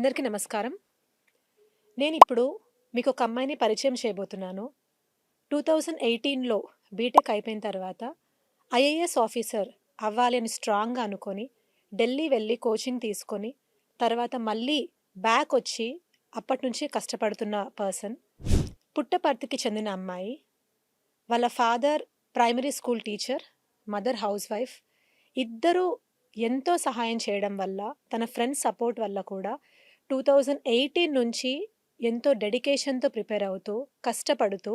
అందరికీ నమస్కారం. నేనిప్పుడు మీకొక అమ్మాయిని పరిచయం చేయబోతున్నాను. 2018లో బీటెక్ అయిపోయిన తర్వాత ఐఏఎస్ ఆఫీసర్ అవ్వాలి అని స్ట్రాంగ్‌గా అనుకోని, ఢిల్లీ వెళ్లి కోచింగ్ తీసుకొని, తర్వాత మళ్ళీ బ్యాకొచ్చి అప్పటినుంచి కష్టపడుతున్న పర్సన్. పుట్టపర్తికి చెందిన అమ్మాయి. వాళ్ళ father primary school teacher, mother house wife. ఇద్దరూ ఎంతో సహాయం చేయడం వల్ల, తన ఫ్రెండ్స్ సపోర్ట్ వల్ల కూడా 2018 నుంచి ఎంతో డెడికేషన్‌తో ప్రిపేర్ అవుతూ, కష్టపడుతూ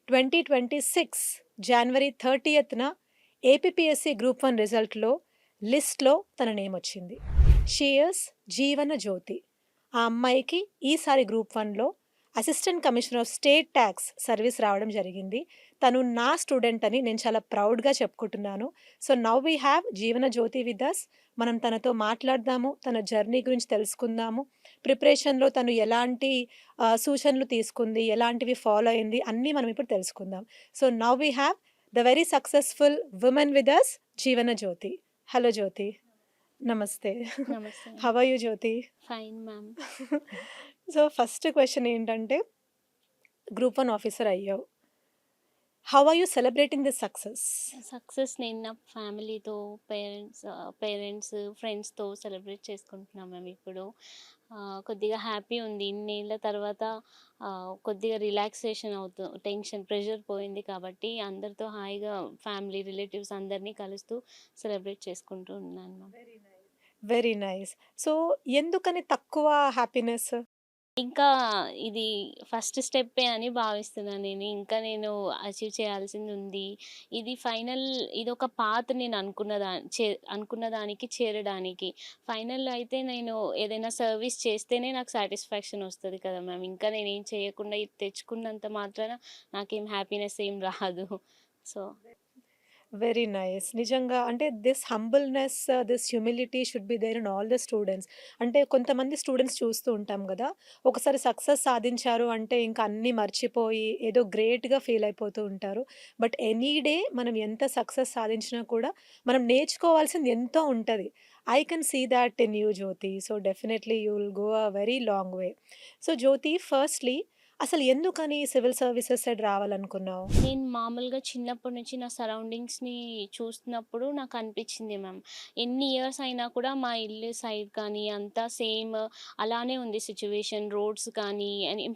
2026 జనవరి 30న ఏపీపీఎస్సీ గ్రూప్ 1 లిస్ట్‌లో తన నేమొచ్చింది. She is Jeevan Jyoti. ఆ అమ్మాయికి ఈసారి గ్రూప్ 1లో assistant commissioner of state tax service రావడం జరిగింది. తను నా స్టూడెంట్ అని నేను చాలా ప్రౌడ్‌గా చెప్పుకుంటున్నాను. So, now we have Jeevan Jyoti with us. మనం తనతో మాట్లాడదాము. తన జర్నీ గురించి తెలుసుకుందాము. ప్రిపరేషన్‌లో తను ఎలాంటి సూచనలు తీసుకుంది, ఎలాంటివి ఫాలో అయింది అన్నీ మనం ఇప్పుడు తెలుసుకుందాం. So, now we have the very successful woman with us Jeevana Jyothi. Hello Jyothi. నమస్తే. నమస్తే how ma'am. Are you Jyothi? Fine ma'am. So, first question ఏంటంటే గ్రూప్ 1 ఆఫీసర్ అయ్యావు. How are you celebrating this success? Success నేను నా ఫ్యామిలీతో, పేరెంట్స్, ఫ్రెండ్స్‌తో సెలబ్రేట్ చేసుకుంటున్నాం ma'am ఇప్పుడు. కొద్దిగా హ్యాపీ ఉంది. ఇన్నేళ్ల తర్వాత కొద్దిగా రిలాక్సేషన్ టెన్షన్, ప్రెషర్ పోయింది కాబట్టి అందరితో హాయిగా ఫ్యామిలీ, రిలేటివ్స్ అందరినీ కలుస్తూ సెలబ్రేట్ చేసుకుంటూ ఉన్నాను మ్యామ్. Very nice. సో, ఎందుకని తక్కువ హ్యాపీనెస్? ఇంకా ఇది ఫస్ట్ స్టెప్పే అని భావిస్తున్నాను నేను. ఇంకా నేను అచీవ్ చేయాల్సింది ఉంది. ఇది ఫైనల్, ఇదొక పాత్ నేను అనుకున్న దానికి చేరడానికి. ఫైనల్‌లో అయితే నేను ఏదైనా సర్వీస్ చేస్తేనే నాకు సాటిస్ఫాక్షన్ వస్తది కదా మ్యామ్. ఇంకా నేనేం చేయకుండా ఇది తెచ్చుకున్నంత మాత్రాన నాకేం హ్యాపీనెస్ ఏం రాదు. So very nice. నిజంగా అంటే this humbleness, this humility should be there in all the students. అంటే కొంతమంది స్టూడెంట్స్ చూస్తూ ఉంటాం గదా! ఒకసారి సక్సెస్ సాధించారు అంటే ఇంక అన్నీ మర్చిపోయి ఏదో గ్రేట్‌గా ఫీల్ అయిపోతూ ఉంటారు. బట్ ఎనీ డే మనం ఎంత సక్సెస్ సాధించినా కూడా మనం నేర్చుకోవాల్సింది ఎంతో ఉంటది. I can see that in you Jyothi. So, definitely you will go a very long way. So, Jyothi firstly అసలు ఎందుకని సివిల్ సర్వీసెస్ సైడ్ రావాలనుకున్నావు? నేను మామూలుగా చిన్నప్పటి నుంచి నా సరౌండింగ్స్‌ని చూస్తున్నప్పుడు నాకనిపిచ్చింది మ్యామ్. ఎన్ని ఇయర్స్ అయినా కూడా మా ఇల్లు సైడ్ కానీ అంతా సేమ్ అలానే ఉంది సిట్యుయేషన్. రోడ్స్ కానీ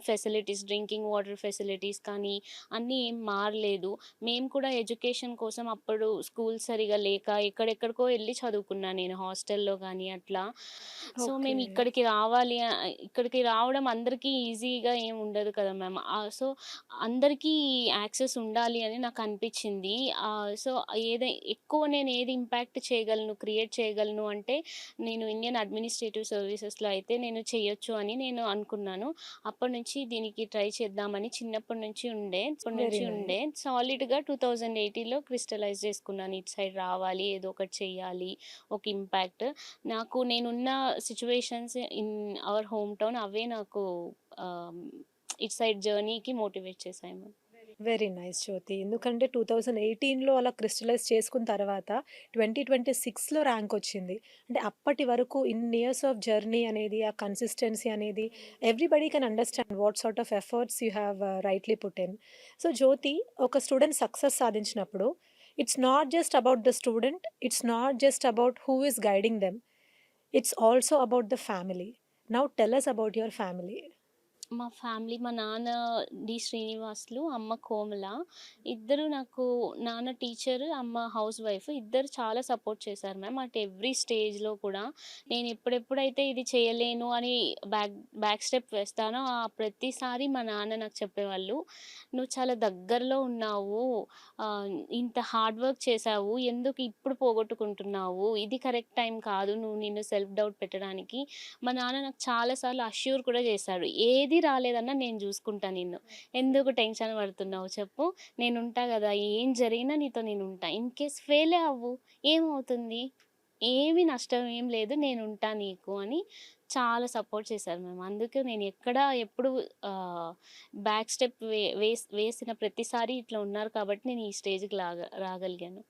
ఫెసిలిటీస్, డ్రింకింగ్ వాటర్ ఫెసిలిటీస్ కానీ అన్నీ ఏం మారలేదు. మేము కూడా ఎడ్యుకేషన్ కోసం అప్పుడు స్కూల్ సరిగ్గా లేక ఎక్కడెక్కడికో ఎళ్లి చదువుకున్నా నేను హాస్టల్‌లో గానీ అట్లా. So, okay. మేము ఇక్కడికి రావడం అందరికీ ఈజీగా ఏమి ఉండదు కదా మ్యామ్. సో, అందరికీ యాక్సెస్ ఉండాలి అని నాకనిపిచ్చింది. సో, ఎక్కువ నేను ఏది ఇంపాక్ట్ చేయగలను, క్రియేట్ చేయగలను అంటే, నేను ఇండియన్ అడ్మినిస్ట్రేటివ్ సర్వీసెస్‌లో అయితే నేను చెయ్యొచ్చు అని నేను అనుకున్నాను. అప్పటినుంచి దీనికి ట్రై చేద్దామని వెరీ నైస్. సాలిడ్‌గా 2018లో క్రిస్టలైజ్ చేసుకున్నాను. ఇటు సైడ్ రావాలి, ఏదో ఒకటి చెయ్యాలి, ఒక ఇంపాక్ట్. నేనున్న situations in our home town అవే నాకు ఆహ్, ఇటు సైడ్ జర్నీకి మోటివేట్ చేశాయి మ్యామ్. Very nice Jyothi. ఎందుకంటే 2018లో అలా క్రిస్టలైజ్ చేసుకున్న తర్వాత 2026లో ర్యాంకొచ్చింది. అంటే అప్పటి వరకు ఇన్ని ఇయర్స్ ఆఫ్ జర్నీ అనేది, ఆ కన్సిస్టెన్సీ అనేది everybody can understand what sort of efforts you have rightly put in. So, Jyothi, ఒక స్టూడెంట్ సక్సెస్ సాధించినప్పుడు it's not just about the student, it's not just about who is guiding them. It's also about the family. Now tell us about your family. మా family, మా నాన్న D. Srinivasulu, అమ్మ కోమల. ఇద్దరు నాకు, నాన్న teacher, అమ్మ హౌస్ వైఫ్. ఇద్దరు చాలా సపోర్ట్ చేశారు మ్యామ్. అట్ ఎవ్రీ స్టేజ్‌లో కూడా నేను ఎప్పుడెప్పుడైతే ఇది చేయలేను అని బ్యాక్ బ్యాక్ స్టెప్ వేస్తానో, ప్రతిసారి మా నాన్న నాకు చెప్పేవాళ్ళు, "నువ్వు చాలా దగ్గరలో ఉన్నావు. ఆహ్, ఇంత హార్డ్ వర్క్ చేశావు. ఎందుకు ఇప్పుడు పోగొట్టుకుంటున్నావు? ఇది కరెక్ట్ టైం కాదు నువ్వు నిన్ను సెల్ఫ్ డౌట్ పెట్టడానికి." మా నాన్న నాకు చాలా సార్లు అష్యూర్ కూడా చేశాడు. "ఏది రాలేదన్నా నేను జూసుకుంటా నిన్ను. ఎందుకు టెన్షన్ పడుతున్నావు చెప్పు? నేనుంటా గదా! ఏం జరిగినా నీతో నేనుంటా. ఇన్‌కేస్ ఫెయిలే అవ్వు. ఏమవుతుంది? ఏమి నష్టం ఏం లేదు. నేనుంటా నీకు" అని చాలా సపోర్ట్ చేశారు మ్యామ్. అందుకే నేను ఎప్పుడు ఆహ్, బ్యాక్ స్టెప్ వేసిన ప్రతిసారి ఇట్లా ఉన్నారు కాబట్టి నేను ఈ స్టేజ్‌కి రాగలిగాను.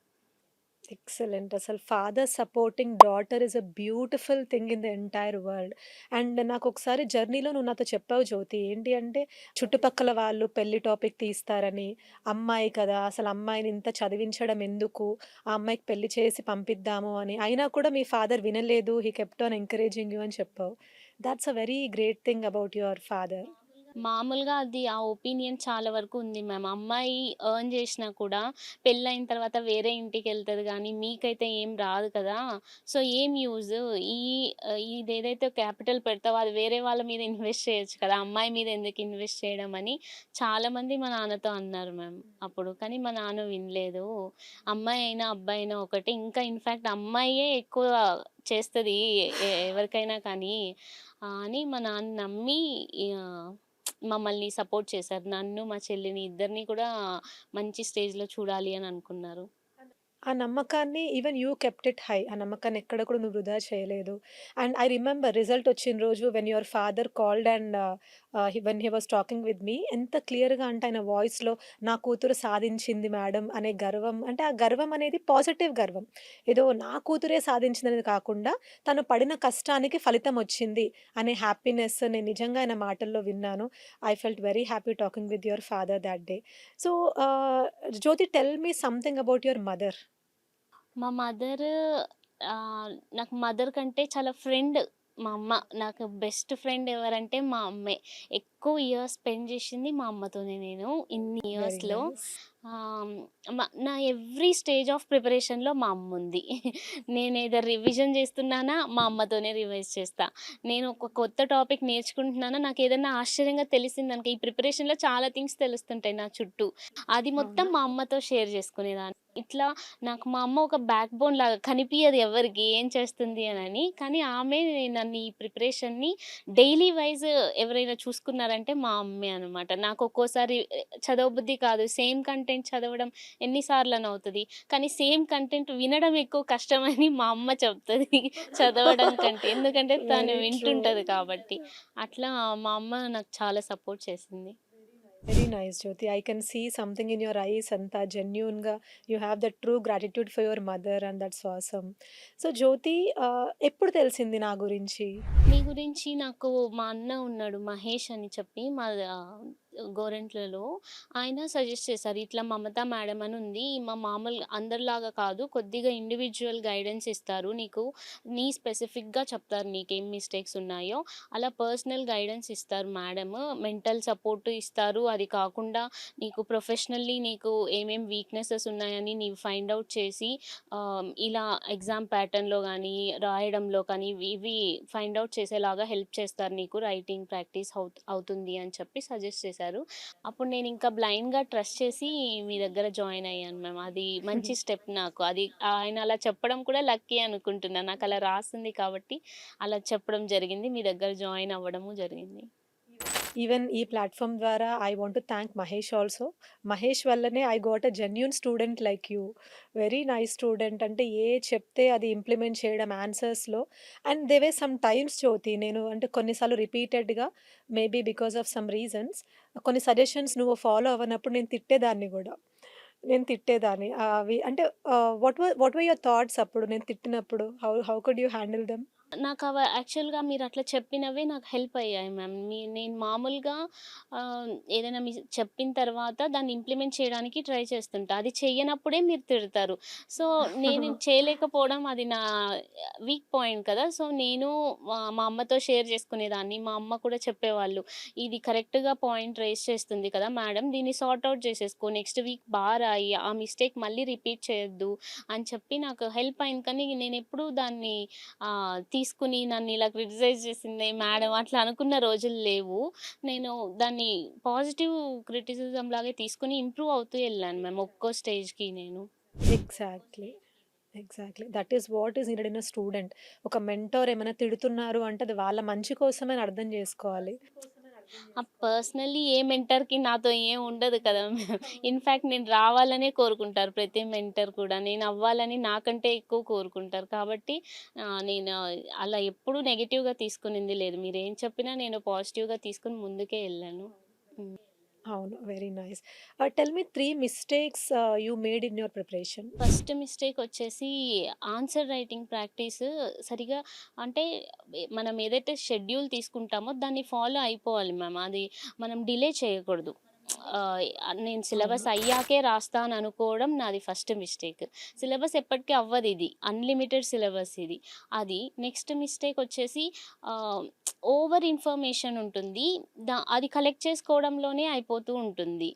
ఎక్సలెంట్. అసలు father supporting daughter is a beautiful thing in the entire world. And నాకొకసారి జర్నీలో నువ్వు నాతో చెప్పావు జ్యోతి. ఏంటి అంటే చుట్టుపక్కల వాళ్ళు పెళ్లి టాపిక్ తీస్తారని, అమ్మాయి కదా! అసలు అమ్మాయిని ఇంత చదివించడం ఎందుకు? ఆ అమ్మాయికి పెళ్లి చేసి పంపిద్దాము అని. అయినా కూడా మీ ఫాదర్ వినలేదు. హి కెప్ట్ ఆన్ ఎంకరేజింగ్ యూ అని చెప్పావు. Thoughts a very great thing about your father. మామూలుగా అది ఆ ఒపీనియన్ చాలా వరకు ఉంది మ్యామ్. అమ్మాయి ఎర్న్ చేషినా కూడా పెళ్ళైన తర్వాత వేరే ఇంటికెళ్తది గానీ, మీకైతే ఏం రాదు కదా! సో, ఏం యూజ్? ఈ ఇదేదైతే క్యాపిటల్ పెడతావో అది వేరే వాళ్ళ మీద ఇన్వెస్ట్ చేయొచ్చు కదా! అమ్మాయి మీద ఎందుకు ఇన్వెస్ట్ చేయడం అని చాలామంది మా నాన్నతో అన్నారు మ్యామ్ అప్పుడు. కానీ మా నాన్న వినలేదు. అమ్మాయి అయినా, అబ్బాయి అయినా ఒకటే. ఇంకా ఇన్‌ఫాక్ట్ అమ్మాయే ఎక్కువ చేస్తది ఎవరికైనా కానీ అని మా నాన్న నమ్మి ఆహ్ మమ్మల్ని సపోర్ట్ చేశారు. నన్ను, మా చెల్లిని ఇద్దరిని కూడా మంచి స్టేజ్‌లో చూడాలి అని అనుకున్నారు. ఆ నమ్మకాన్ని even you kept it high. ఆ నమ్మకాన్ని ఎక్కడ కూడా నువ్వు వృధా చేయలేదు. అండ్ ఐ రిమెంబర్ రిజల్ట్ వచ్చిన రోజు when your father called and when he was talking with me ఎంత క్లియర్‌గా అంటే ఆయన వాయిస్‌లో నా కూతురు సాధించింది మేడం అనే గర్వం అంటే ఆ గర్వం అనేది పాజిటివ్ గర్వం. ఏదో నా కూతురే సాధించిందనేది కాకుండా తను పడిన కష్టానికి ఫలితం వచ్చింది అనే హ్యాపీనెస్ నేను నిజంగా ఆయన మాటల్లో విన్నాను. I felt very happy talking with your father that day. So, Jyothi tell me something about your mother. మా మదర్ నాకు మదర్ కంటే చాలా ఫ్రెండ్ మా అమ్మ. నాకు బెస్ట్ ఫ్రెండ్ ఎవరంటే మా అమ్మే. ఎక్కువ ఇయర్స్ స్పెండ్ చేసింది మా అమ్మతోనే నేను ఇన్ని వెరీ ఇయర్స్‌లో. నైస్. ఆహ్, నా ఎవ్రీ స్టేజ్ ఆఫ్ ప్రిపరేషన్‌లో మా అమ్ముంది. నేను ఏదర్ రివిజన్ చేస్తున్నానా మా అమ్మతోనే రివైజ్ చేస్తా. నేను ఒక కొత్త టాపిక్ నేర్చుకుంటున్నానా నాకేదన్నా ఆశ్చర్యంగా తెలిసిందనుకో ఈ ప్రిపరేషన్‌లో చాలా థింగ్స్ తెలుస్తుంటాయి నా చుట్టూ. అది మొత్తం అవును. మా అమ్మతో షేర్ చేసుకునేదాన్ని. ఇట్లా నాకు మా అమ్మ ఒక బ్యాక్ బోన్ లాగా కనిపియదు ఎవ్వరికీ ఏం చేస్తుంది అనని. కానీ ఆమె నన్ను ఈ ప్రిపరేషన్‌ని డైలీ వైస్ ఎవరైనా చూసుకున్నారంటే మా అమ్మే అనమాట. నాకు ఒక్కోసారి చదవబుద్ధి కాదు. సేమ్ కంటెంట్ చదవడం ఎన్ని సార్లనవుతది. కానీ సేమ్ కంటెంట్ వినడం ఎక్కువ కష్టమని మా అమ్మ చెప్తది చదవడం కంటే. ఎందుకంటే తను వెరీ ట్రూ. వింటుంటది కాబట్టి. అట్లా మా అమ్మ నాకు చాలా సపోర్ట్ చేసింది. Very nice Jyothi. I can see something in your eyes అంతా జెన్యూన్‌గా you have that true gratitude for your mother and that's awesome. So, Jyothi ఎప్పుడు తెలిసింది నా గురించి? మీ గురించి నాకు మా అన్న ఉన్నాడు మహేష్ అని చెప్పి మా గోరెంట్లలో. ఆయన సజెస్ట్ చేశారు. ఇట్లా మమత మేడం అని ఉంది. ఈమె మామూలుగా అందరిలాగా కాదు. కొద్దిగా ఇండివిడ్యువల్ గైడెన్స్ ఇస్తారు. నీ స్పెసిఫిక్‌గా చెప్తారు నీకేం మిస్టేక్స్ ఉన్నాయో. అలా పర్సనల్ గైడెన్స్ ఇస్తారు మేడము. మెంటల్ సపోర్ట్ ఇస్తారు. అది కాకుండా నీకు ప్రొఫెషనల్లీ ఏమేం వీక్‌నెసెస్ ఉన్నాయని నీవు ఫైండ్ ఔట్ చేసి ఇలా ఎగ్జామ్ ప్యాటర్న్‌లో గానీ, రాయడంలో కానీ ఇవి ఫైండ్ ఔట్ చేసేలాగా హెల్ప్ చేస్తారు నీకు. రైటింగ్ ప్రాక్టీస్ అవుతుంది అని చెప్పి సజెస్ట్ చేశారు. అప్పుడు నేనింకా బ్లైండ్‌గా ట్రస్ట్ చేసి మీ దగ్గర జాయిన్ అయ్యాను మ్యామ్. అది మంచి స్టెప్ నాకు. అది ఆయన అలా చెప్పడం కూడా లక్కీ అనుకుంటున్నా. నాకలా రాసుంది కాబట్టి అలా చెప్పడం జరిగింది. మీ దగ్గర జాయిన్ అవ్వడము జరిగింది. ఈవెన్ ఈ ప్లాట్‌ఫార్మ్ ద్వారా I want to thank Mahesh also. Mahesh వల్లనే I got a genuine student like you. Very nice student. అంటే చెప్తే అది ఇంప్లిమెంట్ చేయడం ఆన్సర్స్‌లో. And they were sometimes Jyothi నేను అంటే కొన్నిసార్లు రిపీటెడ్‌గా maybe because of some reasons కొన్ని సజెషన్స్ నువ్వు ఫాలో అవ్వనప్పుడు నేను తిట్టేదాన్ని గూడా. నేను తిట్టేదాన్ని. అవి అంటే వాట్ వర్ యువర్ థాట్స్ అప్పుడు నేను తిట్టినప్పుడు? How how could you handle them? యాక్చువల్‌గా మీరట్లా చెప్పినవే నాకు హెల్ప్ అయ్యాయి మ్యామ్. నేను మామూలుగా ఏదైనా చెప్పిన తర్వాత దాన్ని ఇంప్లిమెంట్ చేయడానికి ట్రై చేస్తుంటా. అది చెయ్యనప్పుడే మీరు తిడతారు. సో, నేను చేయలేకపోవడం అది నా వీక్ పాయింట్ కదా! సో, నేను మా అమ్మతో షేర్ చేసుకునేదాన్ని. మా అమ్మ కూడా చెప్పేవాళ్ళు. "ఇది కరెక్ట్‌గా పాయింట్ రైజ్ చేస్తుంది కదా మేడం. దీన్ని సార్ట్ ఔట్ చేసేసుకో. నెక్స్ట్ వీక్ రాయి. ఆ మిస్టేక్ మళ్ళీ రిపీట్ చేయొద్దు" అని చెప్పి నాకు హెల్ప్ అయింది. కానీ నేనెప్పుడూ దాన్ని తీసుకొని నన్నిలా క్రిటిసైజ్ చేసిందే మేడం అట్లా అనుకున్న రోజులు లేవు. నేను దాన్ని పాజిటివ్ క్రిటిసిజం లాగే తీసుకొని ఇంప్రూవ్ అవుతూ ఎళ్ళాను మ్యామ్ ఒక్కో స్టేజ్‌కి నేను. Exactly. Exactly. That is what is needed in a student. ఒక మెంటార్ ఏమైనా తిడుతున్నారు అంటే అది వాళ్ళ మంచి కోసమే అని అర్థం జేసుకోవాలి. పర్సనల్లీ ఏ మెంటర్‌కి నాతో ఏం ఉండదు కదా మ్యామ్. ఇన్‌ఫాక్ట్ నేను రావాలనే కోరుకుంటారు ప్రతి మెంటర్ కూడా. నేను అవ్వాలని నాకంటే ఎక్కువ కోరుకుంటారు. కాబట్టి నేను అలా ఎప్పుడూ నెగెటివ్‌గా తీసుకునింది లేదు. మీరేం చెప్పినా నేను పాజిటివ్‌గా తీసుకొని ముందుకే ఎళ్ళాను. హ్మ్. అవును. Very nice. Tell me 3 mistakes you made in your preparation. First mistake వచ్చేసి ఆన్సర్ రైటింగ్ ప్రాక్టీస్ సరిగా అంటే మనం ఏదైతే షెడ్యూల్ తీసుకుంటామో దాన్ని ఫాలో అయిపోవాలి మ్యామ్. అది మనం డిలే చేయకూడదు. ఆహ్, నేను సిలబస్ అవును. అయ్యాకే రాస్తాననుకోవడం నాది ఫస్ట్ మిస్టేక్. సిలబస్ ఎప్పటికి అవ్వదిది. అన్‌లిమిటెడ్ సిలబస్ ఇది. అది. నెక్స్ట్ మిస్టేక్ వచ్చేసి ఆహ్, ఓవర్ ఇన్ఫర్మేషన్ ఉంటుంది. అది కలెక్ట్ చేసుకోవడంలోనే అయిపోతూ ఉంటుంది.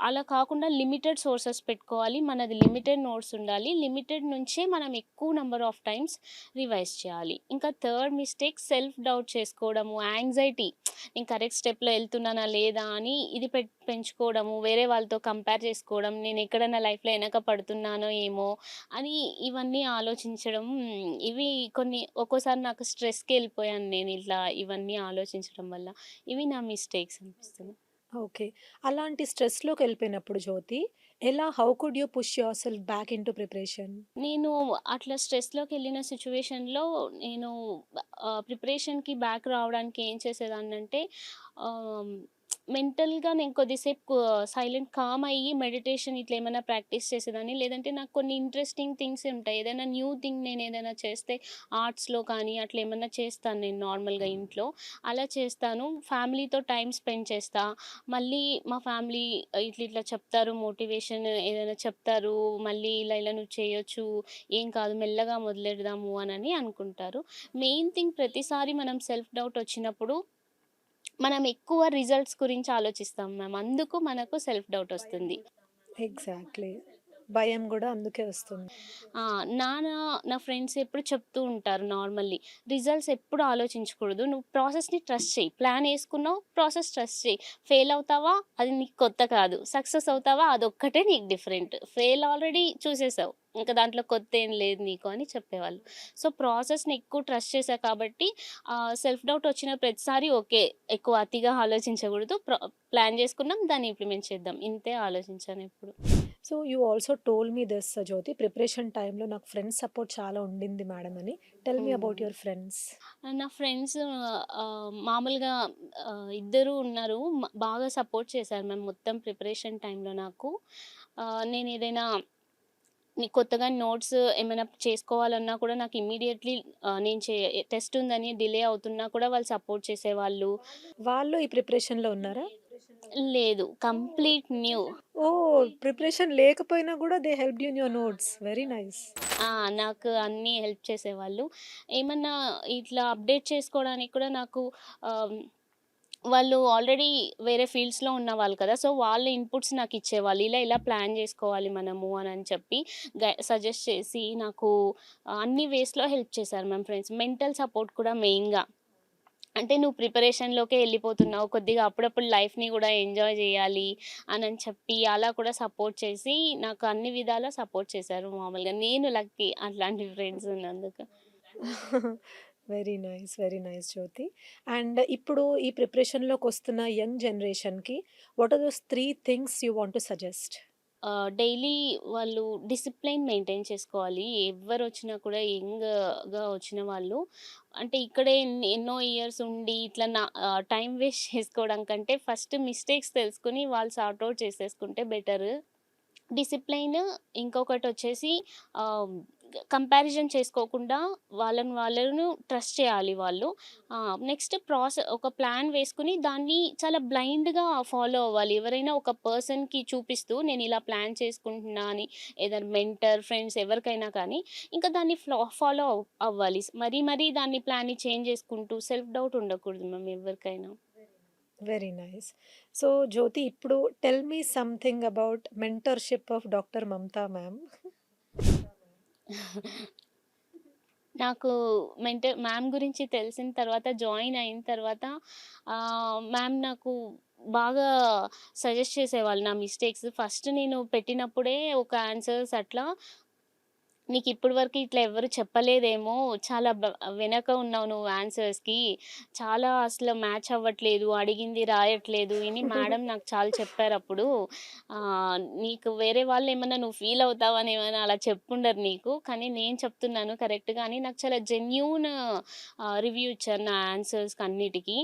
అలా కాకుండా లిమిటెడ్ సోర్సెస్ పెట్టుకోవాలి. మనది లిమిటెడ్ నోట్స్ ఉండాలి. లిమిటెడ్ నుంచే మనం ఎక్కువ నంబర్ ఆఫ్ టైమ్స్ రివైజ్ చేయాలి. ఇంకా థర్డ్ మిస్టేక్ సెల్ఫ్ డౌట్ చేసుకోవడము, యాంగ్జైటీ నేను కరెక్ట్ స్టెప్‌లో ఎళ్తున్నానా లేదా అని ఇది పెంచుకోవడము, వేరే వాళ్ళతో కంపేర్ చేసుకోవడం, నేను ఎక్కడన్నా లైఫ్‌లో వెనక పడుతున్నానో ఏమో అని ఇవన్నీ ఆలోచించడం. ఇవి కొన్ని ఒక్కోసారి నాకు స్ట్రెస్‌కెళ్ళిపోయాను నేను ఇట్లా ఇవన్నీ ఆలోచించడం వల్ల. ఇవి నా మిస్టేక్స్ అనిపిస్తున్నాయి. ఓకే. అలాంటి స్ట్రెస్‌లోకెళ్ళిపోయినప్పుడు Jyothi, how could you push yourself back into preparation? నేను అట్లా స్ట్రెస్‌లోకెళ్ళిన సిట్యుయేషన్‌లో నేను ప్రిపరేషన్‌కి బ్యాక్ రావడానికి ఏం చేసేదాన్నంటే ఆహ్, మెంటల్‌గా నేను కొద్దిసేపు సైలెంట్ కామ్ అయ్యి మెడిటేషన్ ఇట్లా ఏమైనా ప్రాక్టీస్ చేసేదాన్ని. లేదంటే నాకు కొన్ని ఇంట్రెస్టింగ్ థింగ్స్ ఉంటాయి. ఏదైనా న్యూ థింగ్ నేనేదైనా చేస్తే ఆర్ట్స్‌లో కానీ అట్లా ఏమన్నా చేస్తాను నేను నార్మల్‌గా ఇంట్లో. అలా చేస్తాను. ఫ్యామిలీతో టైమ్ స్పెండ్ చేస్తా. మళ్ళీ మా ఫ్యామిలీ ఇట్లా ఇట్లా చెప్తారు మోటివేషన్ ఏదైనా చెప్తారు. మళ్ళీ ఇలా ఇలా నువ్వు చేయొచ్చు. ఏం కాదు మెల్లగా మొదలెడదాము అనని అనుకుంటారు. మెయిన్ థింగ్ ప్రతిసారి మనం సెల్ఫ్ డౌట్ వచ్చినప్పుడు మనం ఎక్కువ రిజల్ట్స్ గురించి ఆలోచిస్తాం మ్యామ్. అందుకు మనకు సెల్ఫ్ డౌట్ వస్తుంది. ఎగ్జాక్ట్‌లీ. భయం గూడా అందుకే వస్తుంది. ఆ! నా ఫ్రెండ్స్ ఎప్పుడు చెప్తూ ఉంటారు నార్మల్లీ. రిజల్ట్స్ ఎప్పుడు ఆలోచించకూడదు. నువ్వు ప్రాసెస్‌ని ట్రస్ట్ చెయి. ప్లాన్ యేసుకున్నావు, ప్రాసెస్ ట్రస్ట్ చెయి. ఫెయిల్ అవుతావా? అది నీకు కొత్త కాదు. సక్సెస్ అవుతావా? అదొక్కటే నీకు డిఫరెంట్. Fail already చూసేసావు. ఇంక దాంట్లో కొత్తేం లేదు నీకు అని చెప్పేవాళ్ళు. సో, ప్రాసెస్‌ని ఎక్కువ ట్రస్ట్ చేశా కాబట్టి సెల్ఫ్ డౌట్ వచ్చిన ప్రతిసారి ఓకే. ఎక్కువ అతిగా ఆలోచించకూడదు. ప్లాన్ చేసుకున్నాం. దాన్ని ఇంప్లిమెంట్ చేద్దాం. ఇంతే ఆలోచించానెప్పుడు. So, you also told me this Jyothi, preparation టైమ్‌లో నాకు ఫ్రెండ్స్ సపోర్ట్ చాలా ఉండింది మేడం అని. టెల్ మీ హ్మ్. About your friends. నా ఫ్రెండ్స్ మామూలుగా ఇద్దరు ఉన్నారు. బాగా సపోర్ట్ చేశారు మ్యామ్ మొత్తం ప్రిపరేషన్ టైమ్‌లో నాకు. నేనేదైనా కొత్తగా నోట్స్ ఏమైనా చేసుకోవాలన్నా కూడా నాకు ఇమ్మీడియేట్‌లీ నేను టెస్ట్ ఉందని డిలే అవుతున్నా కూడా వాళ్ళు సపోర్ట్ చేసేవాళ్ళు. వాళ్ళు ఈ ప్రిపరేషన్‌లో ఉన్నారా? లేదు. Complete new. ఓహ్! ప్రిపరేషన్ లేకపోయినా గూడా they helped you in your notes. Very nice. ఆ! నాకు అన్నీ హెల్ప్ చేసేవాళ్ళు. ఏమన్నా ఇట్లా అప్డేట్ చేసుకోవడానికి కూడా నాకు ఆహ్, వాళ్ళు ఆల్రెడీ వేరే ఫీల్డ్స్‌లో ఉన్నవాళ్ళు కదా! సో, వాళ్ళ ఇన్‌పుట్స్ నాకిచ్చేవాళ్ళు. ఇలా ఇలా ప్లాన్ జేసుకోవాలి మనము అనని చెప్పి సజెస్ట్ చేసి నాకు అన్ని వేస్‌లో హెల్ప్ చేశారు మ్యామ్ ఫ్రెండ్స్. మెంటల్ సపోర్ట్ కూడా మెయిన్‌గా. అంటే నువ్వు ప్రిపరేషన్‌లోకే ఎళ్ళిపోతున్నావు. కొద్దిగా అప్పుడప్పుడు లైఫ్‌ని గూడా ఎంజాయ్ జేయాలి అనని చెప్పి అలా కూడా సపోర్ట్ చేసి నాకు అన్ని విధాలా సపోర్ట్ చేశారు మామూలుగా. నేను లక్కీ అట్లాంటి ఫ్రెండ్స్ ఉన్నందుకు. Very nice. Very nice Jyothi. And ఇప్పుడు ఈ ప్రిపరేషన్‌లోకొస్తున్న యంగ్ జనరేషన్‌కి what are those 3 things you want to suggest? Daily వాళ్ళు డిసిప్లైన్ మెయింటైన్ చేసుకోవాలి. ఎవ్వరొచ్చినా కూడా యంగ్‌గా వచ్చిన వాళ్ళు అంటే ఇక్కడే ఎన్నో ఇయర్స్ ఉండి ఇట్లా టైమ్ వేస్ట్ చేసుకోవడం కంటే ఫస్ట్ మిస్టేక్స్ తెలుసుకొని వాళ్ళు సార్ట్ ఔట్ చేసేసుకుంటే బెటరు. డిసిప్లైన్ ఇంకొకటొచ్చేసి ఆహ్, కంపారిజన్ చేసుకోకుండా వాళ్ళను ట్రస్ట్ చేయాలి వాళ్ళు. నెక్స్ట్ ఒక ప్లాన్ వేసుకొని దాన్ని చాలా బ్లైండ్‌గా ఫాలో అవ్వాలి. ఎవరైనా ఒక పర్సన్‌కి చూపిస్తూ నేనిలా ప్లాన్ చేసుకుంటున్నా అని ఏదైనా మెంటర్, ఫ్రెండ్స్ ఎవరికైనా కానీ ఇంకా దాన్ని ఫాలో అవ్వాలి. మరీ మరీ దాన్ని ప్లాన్‌ని చేంజ్ చేసుకుంటూ సెల్ఫ్ డౌట్ ఉండకూడదు మ్యామ్ ఎవరికైనా. Very nice. సో, జ్యోతి ఇప్పుడు tell me something about mentorship of doctor Mamata ma'am. నాకు మ్యామ్ గురించి తెలిసిన తర్వాత, జాయిన్ అయిన తర్వాత మ్యామ్ నాకు బాగా సజెస్ట్ చేసేవాళ్ళు నా మిస్టేక్స్. ఫస్ట్ నేను పెట్టినప్పుడే ఒక ఆన్సర్స్ అట్లా నీకిప్పటి వరకు ఇట్లా ఎవ్వరు చెప్పలేదేమో! చాలా వెనక ఉన్నావు నువ్వు ఆన్సర్స్‌కి. చాలా అసలు మ్యాచ్ అవ్వట్లేదు. అడిగింది రాయట్లేదు అని మేడం నాకు చాలా చెప్పారప్పుడు. నీకు వేరే వాళ్ళేమన్నా నువ్వు ఫీల్ అవుతావని ఏమైనా అలా చెప్పుండరు నీకు. కానీ నేను చెప్తున్నాను కరెక్ట్‌గా అని నాకు చాలా జెన్యూన్ రివ్యూ ఇచ్చారు నా ఆన్సర్స్‌కి అన్నిటికి.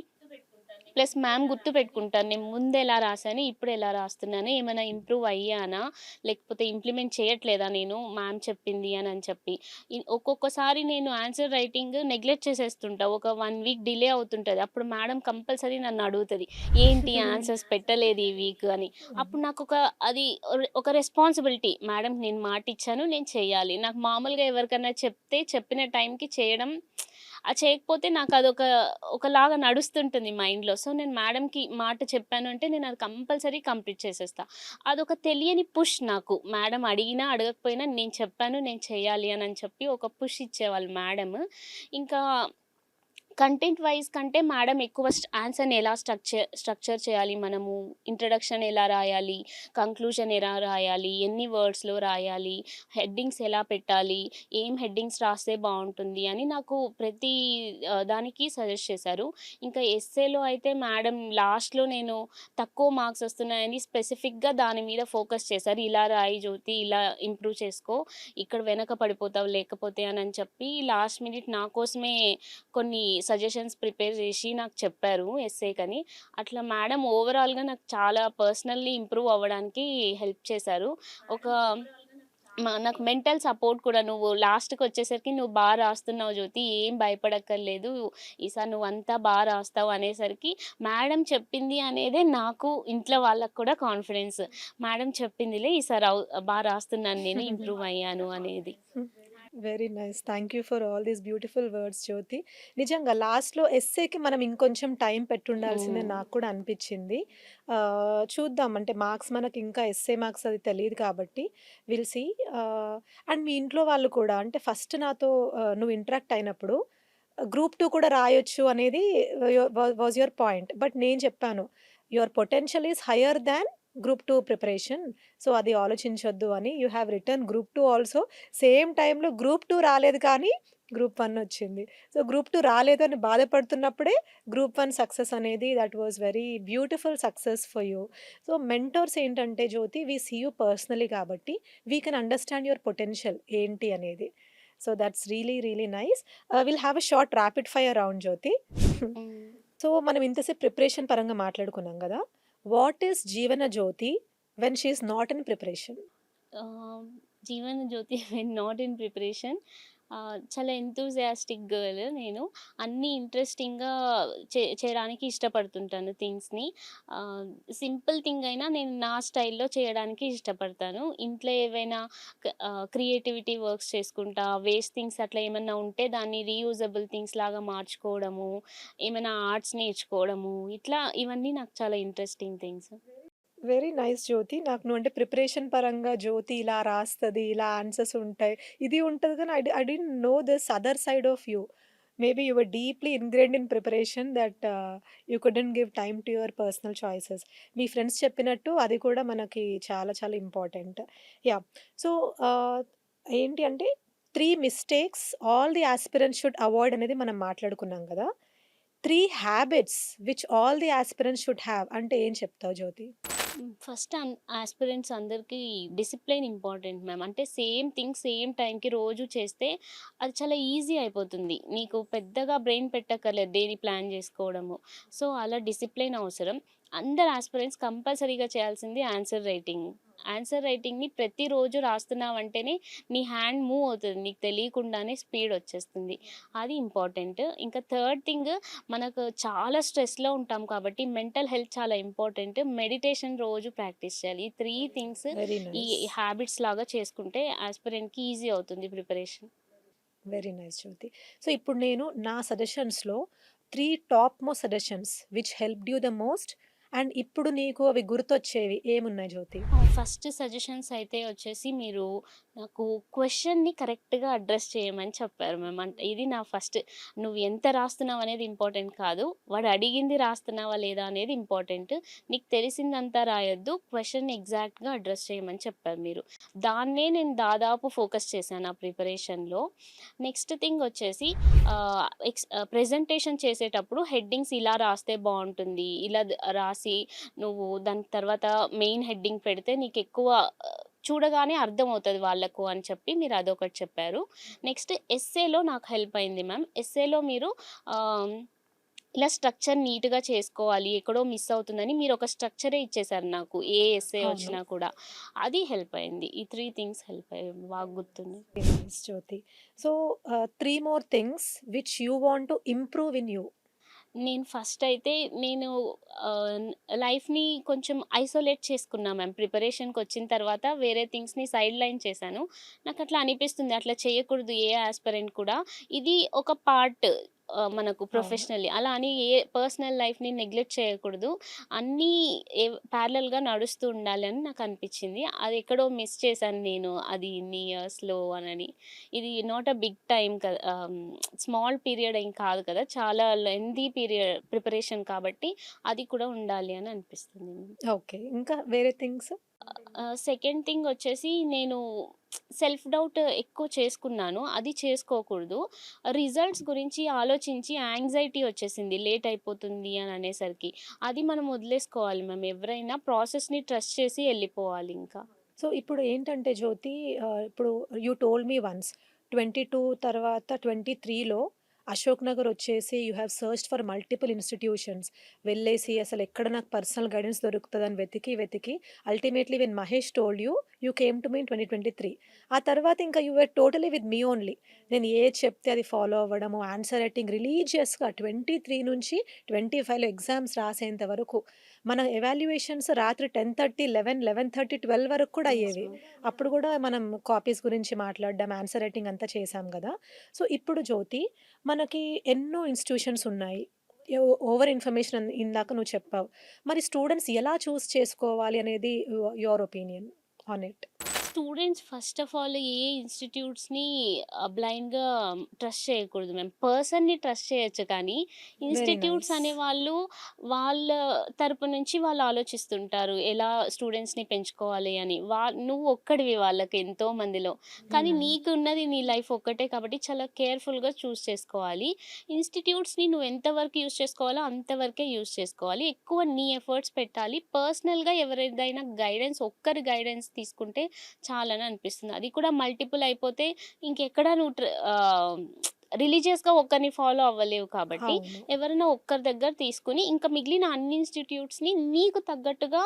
ప్లస్ మ్యామ్ గుర్తుపెట్టుకుంటారు. నేను ముందెలా రాసాను, ఇప్పుడెలా రాస్తున్నాను, ఏమైనా ఇంప్రూవ్ అయ్యానా, లేకపోతే ఇంప్లిమెంట్ చేయట్లేదా నేను మ్యామ్ చెప్పింది అనని చెప్పి. ఒక్కొక్కసారి నేను ఆన్సర్ రైటింగ్ నెగ్లెక్ట్ చేసేస్తుంటా. ఒక 1 వీక్ డిలే అవుతుంటది. అప్పుడు మేడం కంపల్సరీ నన్నడుగుతది. ఏంటి ఆన్సర్స్ పెట్టలేదు ఈ వీక్ అని. అప్పుడు నాకొక అది ఒక రెస్పాన్సిబిలిటీ. మేడంకి నేను మాటిచ్చాను, నేను చెయ్యాలి. నాకు మామూలుగా ఎవరికన్నా చెప్తే చెప్పిన టైంకి చేయడం చేయకపోతే నాకదొక ఒకలాగా నడుస్తుంటుంది మైండ్‌లో. సో, నేను మేడంకి మాట చెప్పాను అంటే నేనది కంపల్సరీ కంప్లీట్ చేసేస్తా. అదొక తెలియని పుష్ నాకు. మేడం అడిగినా, అడగకపోయినా నేను చెప్పాను, నేను చేయాలి అనని చెప్పి ఒక పుష్ ఇచ్చేవాళ్ళు మేడము. ఇంకా కంటెంట్ వైస్ కంటే మేడం ఎక్కువ ఆన్సర్‌ని ఎలా స్ట్రక్చర్ చేయాలి మనము, ఇంట్రడక్షన్ ఎలా రాయాలి, కంక్లూజన్ ఎలా రాయాలి, ఎన్ని వర్డ్స్‌లో రాయాలి, హెడ్డింగ్స్ ఎలా పెట్టాలి, ఏం హెడ్డింగ్స్ రాస్తే బావుంటుంది అని నాకు ప్రతి దానికి సజెస్ట్ చేశారు. ఇంకా ఎస్సేలో అయితే మేడం లాస్ట్‌లో నేను తక్కువ మార్క్స్ వస్తున్నాయని స్పెసిఫిక్‌గా దాని మీద ఫోకస్ చేశారు. ఇలా రాయి జ్యోతి, ఇలా ఇంప్రూవ్ చేసుకో, ఇక్కడ వెనక పడిపోతావు లేకపోతే అనని చెప్పి లాస్ట్ మినిట్ నా కోసమే కొన్ని సజెషన్స్ ప్రిపేర్ చేసి నాకు చెప్పారు ఎస్సేకని. అట్లా మేడం ఓవరాల్‌గా నాకు చాలా పర్సనల్లీ ఇంప్రూవ్ అవ్వడానికి హెల్ప్ చేశారు. ఒక నాకు మెంటల్ సపోర్ట్ కూడా నువ్వు లాస్ట్‌కొచ్చేసరికి నువ్వు రాస్తున్నావు జ్యోతి, ఏం భయపడక్కర్లేదు. ఈసారి నువ్వంతా రాస్తావు అనేసరికి మేడం చెప్పింది అనేదే నాకు ఇంట్లో వాళ్ళకి కూడా కాన్ఫిడెన్స్. మేడం చెప్పిందిలే ఈసారి రాస్తున్నాను నేను ఇంప్రూవ్ అయ్యాను అనేది. Very nice. Thank you for all these beautiful words Jyothi. నిజంగా లాస్ట్‌లో ఎస్సేకి మనం ఇంకొంచెం టైం పెట్టుండాల్సిందని హ్మ్. నాకు కూడా అనిపిచ్చింది. చూద్దాం అంటే మార్క్స్ మనకింకా ఎస్సే మార్క్స్ అది తెలీదు కాబట్టి విల్ సీ. అండ్ మీ ఇంట్లో వాళ్ళు కూడా అంటే ఫస్ట్ నాతో నువ్వు ఇంటరాక్ట్ అయినప్పుడు గ్రూప్ 2 కూడా రాయొచ్చు అనేది వాస్ యువర్ పాయింట్. బట్ నేను చెప్పాను, your potential is higher than group 2 preparation. So, అది ఆలోచించొద్దు అని. You have written group 2 also. Same టైమ్‌లో గ్రూప్ 2 రాలేదు కానీ గ్రూప్ 1 వచ్చింది. సో, గ్రూప్ 2 రాలేదు అని బాధపడుతున్నప్పుడే గ్రూప్ 1 సక్సెస్ అనేది that was very beautiful success for you. So, mentors ఏంటంటే Jyothi we see you personally కాబట్టి we can understand your potential ఏంటి అనేది. So, that's really really nice. Will have a short rapid fire round Jyothi. Hmm. So, మనం ఇంతసేపు preparation పరంగా మాట్లాడుకున్నాం గదా! What is Jeevana Jyothi when she is not in preparation? Ah, Jeevana Jyothi when not in preparation చాలా enthusiastic girl నేను. అన్నీ ఇంట్రెస్టింగ్‌గా చేయడానికి ఇష్టపడుతుంటాను థింగ్స్‌ని. ఆహ్, సింపుల్ థింగ్ అయినా నేను నా స్టైల్‌లో చేయడానికి ఇష్టపడతాను. ఇంట్లో ఏవైనా క్రియేటివిటీ వర్క్స్ చేసుకుంటా, వేస్ట్ థింగ్స్ అట్లా ఏమన్నా ఉంటే దాన్ని రీయూజబుల్ థింగ్స్ లాగా మార్చుకోవడము, ఏమైనా ఆర్ట్స్ నేర్చుకోవడము, ఇట్లా ఇవన్నీ నాకు చాలా ఇంట్రెస్టింగ్ థింగ్స్. వెరీ నైస్ జ్యోతి. నాకు నువ్వంటే ప్రిపరేషన్ పరంగా జ్యోతి ఇలా రాస్తది, ఇలా ఆన్సర్స్ ఉంటాయి. ఇది ఉంటది గానీ I didn't know this other side of you. Maybe you were deeply ingrained in preparation that you couldn't give time to your personal choices. మీ ఫ్రెండ్స్ చెప్పినట్టు అది కూడా మనకి చాలా చాలా ఇంపార్టెంట్. యాహ్! సో, ఆహ్, ఏంటి అంటే 3 mistakes all the aspirants should avoid అనేది మనం మాట్లాడుకున్నాం గదా! 3 habits which all the aspirants should have అంటే ఏం చెప్తావు జ్యోతి? ఫస్ట్ యాస్పిరెంట్స్ అందరికీ డిసిప్లిన్ ఇంపార్టెంట్ మ్యామ్. అంటే సేమ్ థింగ్ సేమ్ టైంకి రోజు చేస్తే అది చాలా ఈజీ అయిపోతుంది. నీకు పెద్దగా బ్రెయిన్ పెట్టక్కర్లేదు దేని ప్లాన్ జేసుకోవడము. సో, అలా డిసిప్లిన్ అవసరం. అందరు యాస్పిరెంట్స్ కంపల్సరీగా చేయాల్సింది ఆన్సర్ రైటింగ్. ఆన్సర్ రైటింగ్‌ని ప్రతిరోజు రాస్తున్నావంటేనే నీ హ్యాండ్ మూవ్ అవుతది. నీకు తెలియకుండానే స్పీడ్ వచ్చేస్తుంది. అది ఇంపార్టెంట్. ఇంకా థర్డ్ థింగ్ మనకు చాలా స్ట్రెస్‌లో ఉంటాం కాబట్టి మెంటల్ హెల్త్ చాలా ఇంపార్టెంట్. మెడిటేషన్ రోజు ప్రాక్టీస్ చేయాలి. ఈ 3 థింగ్స్ వెరీ ఈ నైస్. హ్యాబిట్స్ లాగా చేసుకుంటే యాస్పిరెంట్‌కి ఈజీ అవుతుంది preparation. Very nice Jyothi. So, ఇప్పుడు నేను నా సజెషన్స్‌లో 3 top most suggestions which helped you the most and ఇప్పుడు నీకు అవి గుర్తొచ్చేవి ఏమున్నాయి జ్యోతి? ఫస్ట్ సజెషన్స్ అయితే వచ్చేసి మీరు నాకు క్వెషన్‌ని కరెక్ట్‌గా అడ్రెస్ చేయమని చెప్పారు మ్యామ్. అంటే ఇది నా ఫస్ట్. నువ్వు ఎంత రాస్తున్నావు అనేది ఇంపార్టెంట్ కాదు. వాడు అడిగింది రాస్తున్నావా లేదా అనేది ఇంపార్టెంట్. నీకు తెలిసిందంతా రాయొద్దు. క్వెషన్‌ని ఎగ్జాక్ట్‌గా అడ్రెస్ చేయమని చెప్పారు మీరు. దాన్నే నేను దాదాపు ఫోకస్ చేశాను ఆ ప్రిపరేషన్‌లో. నెక్స్ట్ థింగ్ వచ్చేసి ప్రెజెంటేషన్ చేసేటప్పుడు హెడ్డింగ్స్ ఇలా రాస్తే బావుంటుంది. ఇలా రాసి నువ్వు దాని తర్వాత మెయిన్ హెడ్డింగ్ పెడితే నీకెక్కువ చూడగానే అర్థమవుతది వాళ్ళకు అని చెప్పి మీరు అదొకటి చెప్పారు. నెక్స్ట్ ఎస్సేలో నాకు హెల్ప్ అయింది మ్యామ్. ఎస్సేలో మీరు ఆహ్ ఇలా స్ట్రక్చర్ నీట్‌గా చేసుకోవాలి. ఎక్కడో మిస్ అవుతుందని మీరొక స్ట్రక్చరే ఇచ్చేసారు నాకు. ఏ ఎస్సే అవును. వచ్చినా కూడా. అది హెల్ప్ అయింది. ఈ 3 థింగ్స్ హెల్ప్ అయ్యాయి. బాగా గుర్తున్నాయి. Very nice Jyothi. So, 3 more things which you want to improve in you. నేను ఫస్ట్ అయితే నేను ఆహ్, లైఫ్‌ని కొంచెం ఐసోలేట్ చేసుకున్నా మ్యామ్. ప్రిపరేషన్‌కొచ్చిన తర్వాత వేరే థింగ్స్‌ని సైడ్ లైన్ చేశాను. నాకట్లా అనిపిస్తుంది. అట్లా చేయకూడదు ఏ యాస్పిరెంట్ కూడా. ఇది ఒక పార్ట్ మనకు అవును. ప్రొఫెషనల్లీ. అలా అని ఏ పర్సనల్ లైఫ్‌ని నెగ్లెక్ట్ చేయకూడదు. అన్నీ ప్యారలెల్‌గా నడుస్తూ ఉండాలని నాకనిపిచ్చింది. అది ఎక్కడో మిస్ చేశాను నేను అది ఇన్ని ఇయర్స్‌లో అనని. ఇది not a big time small period ఏం కాదు కదా! చాలా లెంథీ పీరియడ్ ప్రిపరేషన్ కాబట్టి అది కూడా ఉండాలి అని అనిపిస్తుంది. ఓకే. ఇంకా వేరే థింగ్స్? సెకండ్ థింగ్ వచ్చేసి నేను సెల్ఫ్ డౌట్ ఎక్కువ చేసుకున్నాను. అది చేసుకోకూడదు. రిజల్ట్స్ గురించి ఆలోచించి యాంగ్జైటీ వచ్చేసింది లేట్ అయిపోతుంది అని అనేసరికి. అది మనం వదిలేసుకోవాలి మ్యామ్. ఎవరైనా ప్రాసెస్‌ని ట్రస్ట్ చేసి ఎళ్ళిపోవాలింకా. సో, ఇప్పుడు ఏంటంటే జ్యోతి, ఇప్పుడు యూ టోల్డ్ మీ వన్స్ 22 తర్వాత 23లో అశోక్ నగర్ వచ్చేసి you have searched for multiple institutions. వెళ్ళేసి అసలు ఎక్కడ నాకు పర్సనల్ గైడెన్స్ దొరుకుతదని వెతికి, వెతికి ultimately when Mahesh told you, you came to me in 2023. ఆ తర్వాత ఇంకా you were totally with me only. నేను ఏది చెప్తే అది ఫాలో అవ్వడము, ఆన్సర్ రైటింగ్ రిలీజియస్‌గా 23 నుంచి 25లో ఎగ్జామ్స్ రాసేంత వరకు. మన ఎవాల్యుయేషన్స్ రాత్రి 10:30, 11, 11:30, 12 వరకు కూడా యెస్ అయ్యేవి. మ్యామ్. అప్పుడు గూడా మనం కాపీస్ గురించి మాట్లాడడం, ఆన్సర్ రైటింగ్ అంతా చేశాం గదా! సో, ఇప్పుడు జ్యోతి, మనకి ఎన్నో ఇన్‌స్టిట్యూషన్స్ ఉన్నాయి. ఓవర్ ఇన్ఫర్మేషన్ ఇందాక నువ్వు చెప్పావు. మరి స్టూడెంట్స్ ఎలా చూస్ చేసుకోవాలి అనేది your opinion on it? Students first of all ఏ ఇన్‌స్టిట్యూట్స్‌ని బ్లైండ్‌గా ట్రస్ట్ చేయకూడదు మ్యామ్. పర్సన్‌ని ట్రస్ట్ చేయొచ్చు కానీ, వెరీ ఇన్‌స్టిట్యూట్స్ నైస్. అనేవాళ్ళు వాళ్ళ తరపు నుంచి వాళ్ళు ఆలోచిస్తుంటారు. ఎలా స్టూడెంట్స్‌ని పెంచుకోవాలి అని. నువ్వు ఒక్కడివి వాళ్ళకి ఎంతో మందిలో. కానీ హ్మ్. నీకున్నది నీ లైఫ్ ఒక్కటే కాబట్టి చాలా కేర్‌ఫుల్‌గా చూజ్ చేసుకోవాలి. ఇన్‌స్టిట్యూట్స్‌ని నువ్వు ఎంత వరకు యూజ్ చేసుకోవాలో అంతవరకే యూజ్ చేసుకోవాలి. ఎక్కువ నీ ఎఫర్ట్స్ పెట్టాలి. పర్సనల్‌గా ఎవరిదైనా గైడెన్స్ ఒక్కరి గైడెన్స్ తీసుకుంటే చాలని అనిపిస్తుంది. అది కూడా మల్టిపుల్ అయిపోతే ఇంకెక్కడ నువ్వు రిలీజియస్‌గా ఒక్కరిని ఫాలో అవ్వలేవు కాబట్టి, అవును. ఎవరైనా ఒక్కరి దగ్గర తీసుకొని, ఇంకా మిగిలిన అన్ని ఇన్‌స్టిట్యూట్స్‌ని నీకు తగ్గట్టుగా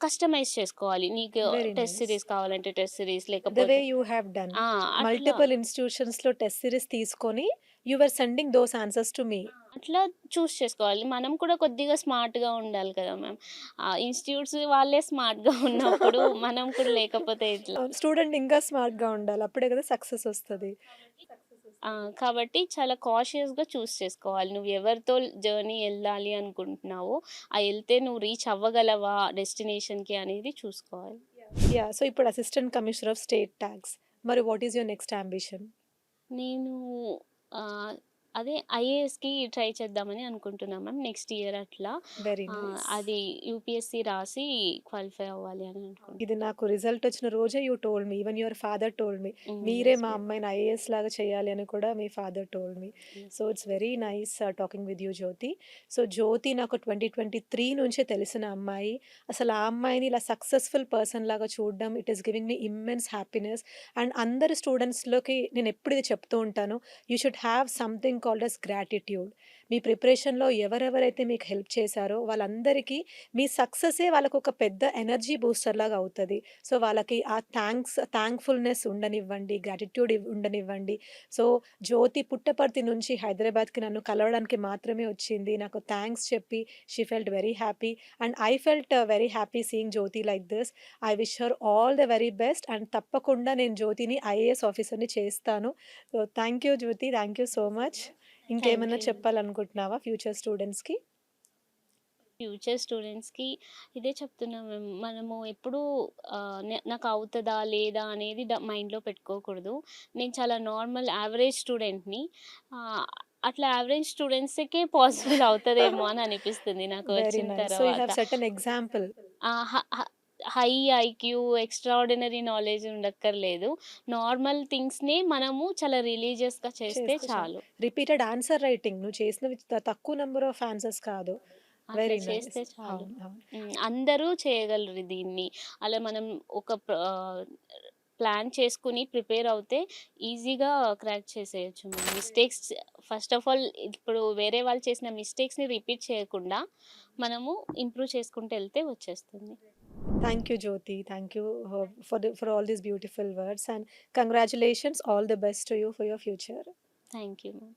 కస్టమైజ్ చేసుకోవాలి. నీకు వెరీ టెస్ట్ నైస్. సిరీస్ కావాలంటే టెస్ట్ సిరీస్ ద వే లేకపోతే యూ హావ్ డన్. ఆ! అట్లా మల్టిపుల్ ఇన్‌స్టిట్యూషన్స్‌లో టెస్ట్ సీరీస్ తీసుకొని you were sending those answers to me. అట్లా చూజ్ చేసుకోవాలి. మనం కూడా కొద్దిగా స్మార్ట్‌గా ఉండాలి కదా మ్యామ్. ఇన్‌స్టిట్యూట్స్ వాళ్ళే స్మార్ట్‌గా ఉన్నప్పుడు మనం కూడా లేకపోతే ఎట్లా? అవును. స్టూడెంట్ ఇంకా స్మార్ట్‌గా ఉండాలి. అప్పుడే కదా సక్సెస్ ఒస్తది. ఆ! కాబట్టి చాలా కాషియస్‌గా చూజ్ చేసుకోవాలి. నువ్వు ఎవరితో జర్నీ ఎళ్ళాలి అనుకుంటున్నావో, ఎళ్తే నువ్వు రీచ్ అవ్వగలవా డెస్టినేషన్‌కి అనేది చూసుకోవాలి. యాహ్! సో, ఇప్పుడు assistant commissioner of state tax. మరి what is your next ambition? నేను ఆహ్, అదే ఐఏఎస్‌కి ట్రై చేద్దామని అనుకుంటున్నా మ్యామ్. నెక్స్ట్ ఇయర్ అట్లా. Very nice. అది యూపీఎస్‌సి రాసి క్వాలిఫై అవ్వాలి అని ఇది అనుకుంటున్నా. నాకు రిజల్ట్ వచ్చిన రోజే you told me. Even your father told me. మీరే యెస్ మా మ్యామ్. అమ్మాయిని ఐఏఎస్ లాగా చేయాలి అని కూడా మీ father told me. Yes. So, it's very nice talking with you Jyothi. So, Jyothi నాకు 2023 నుంచే తెలిసిన అమ్మాయి. అసలు ఆ అమ్మాయిని ఇలా సక్సెస్‌ఫుల్ పర్సన్ లాగా చూడడం it is giving me immense happiness. And అందరి స్టూడెంట్స్‌లోకి నేను ఎప్పుడు ఇది చెప్తూ ఉంటాను. You should have something called as gratitude. మీ ప్రిపరేషన్‌లో ఎవరెవరైతే మీకు హెల్ప్ చేశారో వాళ్ళందరికీ మీ సక్సెసే వాళ్ళకొక పెద్ద ఎనర్జీ బూస్టర్ లాగా అవుతది. సో, వాళ్ళకి ఆ థాంక్‌ఫుల్‌నెస్ ఉండనివ్వండి, గ్రాటిట్యూడ్ ఉండనివ్వండి. సో, జ్యోతి పుట్టపర్తి నుంచి హైదరాబాద్‌కి నన్ను కలవడానికి మాత్రమే వచ్చింది. నాకు థాంక్స్ చెప్పి she felt very happy and I felt very happy seeing Jyothi like this. I wish her all the very best and తప్పకుండా నేను జ్యోతిని ఐఏఎస్ ఆఫీసర్‌ని చేస్తాను. So, thank you Jyothi. Thank you so much. Thank ఇంకేమన్నా యూ. చెప్పాలనుకుంటున్నావా future స్టూడెంట్స్‌కి? Future స్టూడెంట్స్‌కి ఇదే చెప్తున్నా మ్యామ్. మనము ఎప్పుడూ నాకు అవుతదా? లేదా? అనేది మైండ్‌లో పెట్టుకోకూడదు. నేను చాలా నార్మల్ యావరేజ్ స్టూడెంట్‌ని. ఆహ్, అట్లా యావరేజ్ స్టూడెంట్స్‌కే పాసిబుల్ అవుతదేమో అని అనిపిస్తుంది నాకు వెరీ వచ్చిన నైస్. సో, యూ తర్వాత. Have set an example. ఆహ్, హ హ హై ఐక్యూ, ఎక్స్‌ట్రార్డినరీ నాలెడ్జ్ ఉండక్కర్లేదు. నార్మల్ థింగ్స్‌నే మనము చాలా రిలీజియస్‌గా చేస్తే చేస్తే చాలు. చాలు. రిపీటెడ్ ఆన్సర్ రైటింగ్ నువ్వు చేసినవి తక్కువ నంబర్ ఆఫ్ ఆన్సర్స్ కాదు. అట్లా వెరీ నైస్. చేస్తే చాలు. అవును. అవును. అందరూ చేయగలరు దీన్ని. అలా మనం ఒక ప్లాన్ చేసుకొని ప్రిపేర్ అవుతే ఈజీగా క్రాక్ చేసేయొచ్చు ma'am. Mistakes first of all ఇప్పుడు వేరే వాళ్ళు చేసిన మిస్టేక్స్‌ని రిపీట్ చేయకుండా మనము ఇంప్రూవ్ చేసుకుంటూ ఎళ్తే వచ్చేస్తుంది. Thank you, Jyoti. Thank you for all these beautiful words, and congratulations. All the best to you for your future. Thank you ma'am.